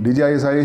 DGISI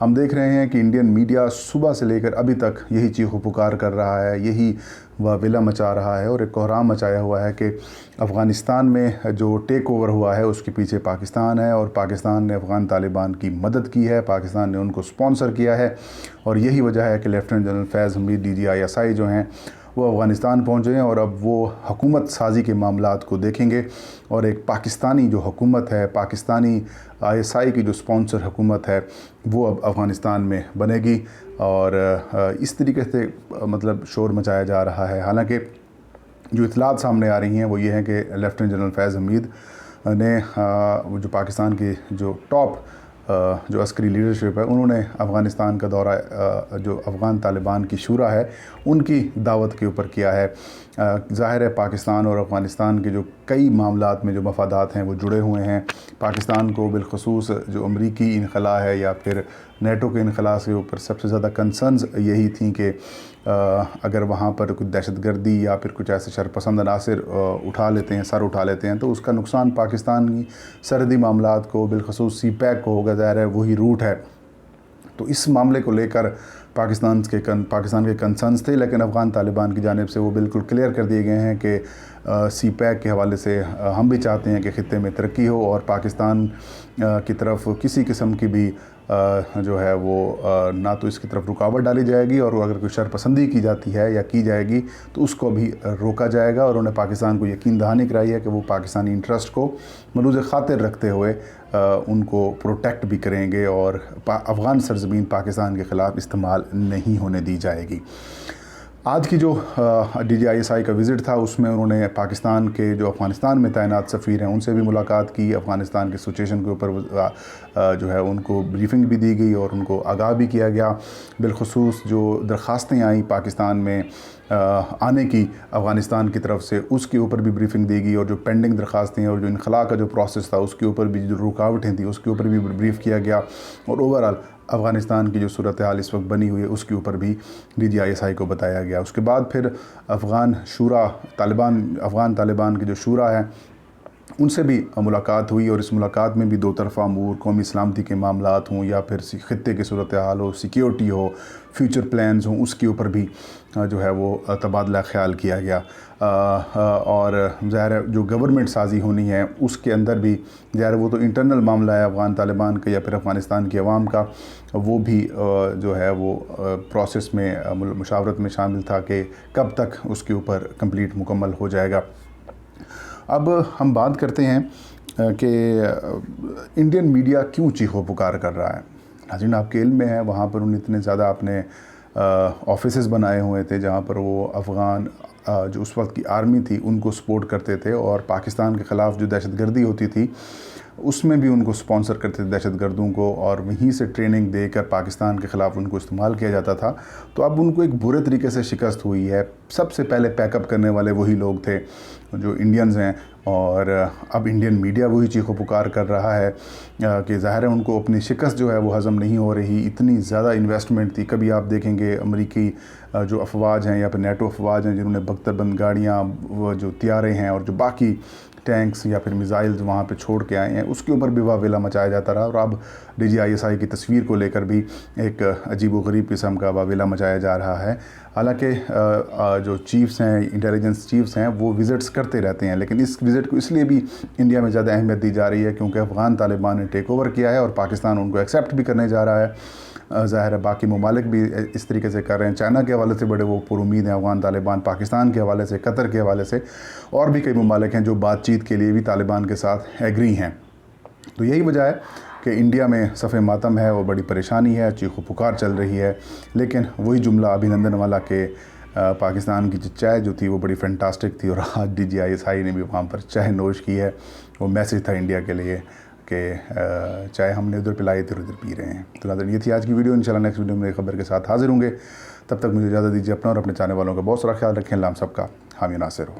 ہم دیکھ رہے ہیں کہ انڈین میڈیا صبح سے لے کر ابھی تک یہی چیخ و پکار کر رہا ہے، یہی واویلا مچا رہا ہے اور ایک کوہرام مچایا ہوا ہے کہ افغانستان میں جو ٹیک اوور ہوا ہے اس کے پیچھے پاکستان ہے، اور پاکستان نے افغان طالبان کی مدد کی ہے، پاکستان نے ان کو سپانسر کیا ہے، اور یہی وجہ ہے کہ لیفٹیننٹ جنرل فیض حمید DGI جو ہیں وہ افغانستان پہنچے ہیں، اور اب وہ حکومت سازی کے معاملات کو دیکھیں گے، اور ایک پاکستانی جو حکومت ہے، پاکستانی ISI کی جو سپانسر حکومت ہے وہ اب افغانستان میں بنے گی، اور اس طریقے سے مطلب شور مچایا جا رہا ہے۔ حالانکہ جو اطلاعات سامنے آ رہی ہیں وہ یہ ہیں کہ لیفٹیننٹ جنرل فیض حمید نے جو پاکستان کی جو ٹاپ جو عسکری لیڈرشپ ہے انہوں نے افغانستان کا دورہ جو افغان طالبان کی شورا ہے ان کی دعوت کے اوپر کیا ہے۔ ظاہر ہے پاکستان اور افغانستان کے جو کئی معاملات میں جو مفادات ہیں وہ جڑے ہوئے ہیں۔ پاکستان کو بالخصوص جو امریکی انخلا ہے یا پھر نیٹو کے انخلا کے اوپر سب سے زیادہ کنسرنز یہی تھیں کہ اگر وہاں پر کچھ دہشت گردی یا پھر کچھ ایسے شرپسند عناصر سر اٹھا لیتے ہیں تو اس کا نقصان پاکستانی سرحدی معاملات کو بالخصوص CPEC کو ہوگا، ظاہر ہے وہی روٹ ہے۔ تو اس معاملے کو لے کر پاکستان کے کنسرنز تھے، لیکن افغان طالبان کی جانب سے وہ بالکل کلیئر کر دیے گئے ہیں کہ CPEC کے حوالے سے ہم بھی چاہتے ہیں کہ خطے میں ترقی ہو، اور پاکستان کی طرف کسی قسم کی بھی جو ہے وہ نہ تو اس کی طرف رکاوٹ ڈالی جائے گی، اور اگر کوئی شرپسندی کی جاتی ہے یا کی جائے گی تو اس کو بھی روکا جائے گا، اور انہوں نے پاکستان کو یقین دہانی کرائی ہے کہ وہ پاکستانی انٹرسٹ کو ملوز خاطر رکھتے ہوئے ان کو پروٹیکٹ بھی کریں گے، اور افغان سرزمین پاکستان کے خلاف استعمال نہیں ہونے دی جائے گی۔ آج کی جو DGI کا وزٹ تھا اس میں انہوں نے پاکستان کے جو افغانستان میں تعینات سفیر ہیں ان سے بھی ملاقات کی، افغانستان کے سچویشن کے اوپر جو ہے ان کو بریفنگ بھی دی گئی اور ان کو آگاہ بھی کیا گیا۔ بالخصوص جو درخواستیں آئیں پاکستان میں آنے کی افغانستان کی طرف سے اس کے اوپر بھی بریفنگ دی گئی، اور جو پینڈنگ درخواستیں اور جو انخلا کا جو پروسیس تھا اس کے اوپر بھی جو رکاوٹیں تھیں اس کے اوپر بھی بریف کیا گیا، اور اوورآل افغانستان کی جو صورتحال اس وقت بنی ہوئی ہے اس کے اوپر بھی DGI کو بتایا گیا۔ اس کے بعد پھر افغان طالبان کی جو شورا ہے ان سے بھی ملاقات ہوئی، اور اس ملاقات میں بھی دو طرفہ امور، قومی سلامتی کے معاملات ہوں یا پھر خطے کی صورتحال ہو، سیکیورٹی ہو، فیوچر پلانز ہوں، اس کے اوپر بھی جو ہے وہ تبادلہ خیال کیا گیا، اور ظاہر ہے جو گورنمنٹ سازی ہونی ہے اس کے اندر بھی ظاہر وہ تو انٹرنل معاملہ ہے افغان طالبان کا یا پھر افغانستان کی عوام کا، وہ بھی جو ہے وہ پروسیس میں مشاورت میں شامل تھا کہ کب تک اس کے اوپر کمپلیٹ مکمل ہو جائے گا۔ اب ہم بات کرتے ہیں کہ انڈین میڈیا کیوں چیخ و پکار کر رہا ہے۔ ناظرین آپ کے علم میں ہے وہاں پر انہوں نے اتنے زیادہ اپنے آفیسز بنائے ہوئے تھے جہاں پر وہ افغان جو اس وقت کی آرمی تھی ان کو سپورٹ کرتے تھے، اور پاکستان کے خلاف جو دہشت گردی ہوتی تھی اس میں بھی ان کو سپانسر کرتے تھے دہشت گردوں کو، اور وہیں سے ٹریننگ دے کر پاکستان کے خلاف ان کو استعمال کیا جاتا تھا۔ تو اب ان کو ایک برے طریقے سے شکست ہوئی ہے۔ سب سے پہلے پیک اپ کرنے والے وہی لوگ تھے جو انڈینز ہیں، اور اب انڈین میڈیا وہی چیخ و پکار کر رہا ہے کہ ظاہر ہے ان کو اپنی شکست جو ہے وہ ہضم نہیں ہو رہی، اتنی زیادہ انویسٹمنٹ تھی۔ کبھی آپ دیکھیں گے امریکی جو افواج ہیں یا پھر نیٹو افواج ہیں جنہوں نے بختر بند گاڑیاں، وہ جو طیارے ہیں اور جو باقی ٹینکس یا پھر میزائلز وہاں پہ چھوڑ کے آئے ہیں، اس کے اوپر بھی واویلا مچایا جاتا رہا، اور اب DGI کی تصویر کو لے کر بھی ایک عجیب و غریب قسم کا واویلا مچایا جا رہا ہے۔ حالانکہ جو چیفز ہیں، انٹیلیجنس چیفز ہیں، وہ وزٹس کرتے رہتے ہیں، لیکن اس وزٹ کو اس لیے بھی انڈیا میں زیادہ اہمیت دی جا رہی ہے کیونکہ افغان طالبان نے ٹیک اوور کیا ہے اور پاکستان ان کو ایکسیپٹ بھی کرنے جا رہا ہے۔ ظاہر ہے باقی ممالک بھی اس طریقے سے کر رہے ہیں، چائنا کے حوالے سے بڑے وہ پر امید ہیں افغان طالبان، پاکستان کے حوالے سے، قطر کے حوالے سے، اور بھی کئی ممالک ہیں جو بات چیت کے لیے بھی طالبان کے ساتھ ایگری ہیں۔ تو یہی وجہ ہے کہ انڈیا میں صف ماتم ہے اور بڑی پریشانی ہے، چیخ و پکار چل رہی ہے، لیکن وہی جملہ ابھینندن والا کہ پاکستان کی چائے جو تھی وہ بڑی فینٹاسٹک تھی، اور آج DGI نے بھی وہاں پر چائے نوش کی ہے۔ وہ میسیج تھا انڈیا کے لیے کہ چائے ہم نے ادھر پلائی تھی اور ادھر پی رہے ہیں۔ تو ناظرین یہ تھی آج کی ویڈیو، انشاءاللہ نیکسٹ ویڈیو میں ایک خبر کے ساتھ حاضر ہوں گے۔ تب تک مجھے اجازت دیجیے، اپنا اور اپنے چاہنے والوں کا بہت سارا خیال رکھیں۔ اللہ ہم سب کا حامی ناصر ہو۔